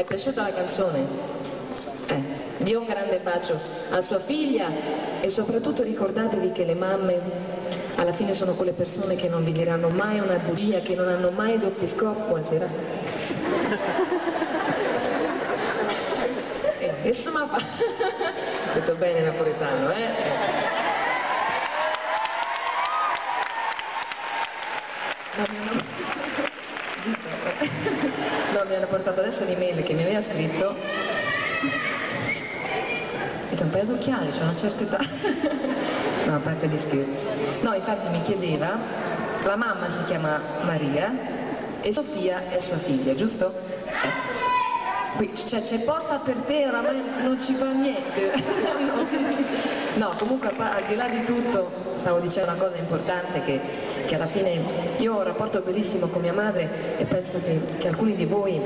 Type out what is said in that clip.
È piaciuta la canzone? Dio un grande bacio a sua figlia e soprattutto ricordatevi che le mamme alla fine sono quelle persone che non vi diranno mai una bugia, che non hanno mai doppi scopi. Buonasera. Insomma, detto bene napoletano, No, mi hanno portato adesso l'email che mi aveva scritto. È un paio d'occhiali, c'è una certa età. No, a parte gli scherzi. No, infatti mi chiedeva, la mamma si chiama Maria e Sofia è sua figlia, giusto? Qui c'è posta per te, oramai non ci fa niente. No, comunque al di là di tutto stavo dicendo una cosa importante che alla fine io ho un rapporto bellissimo con mia madre e penso che alcuni di voi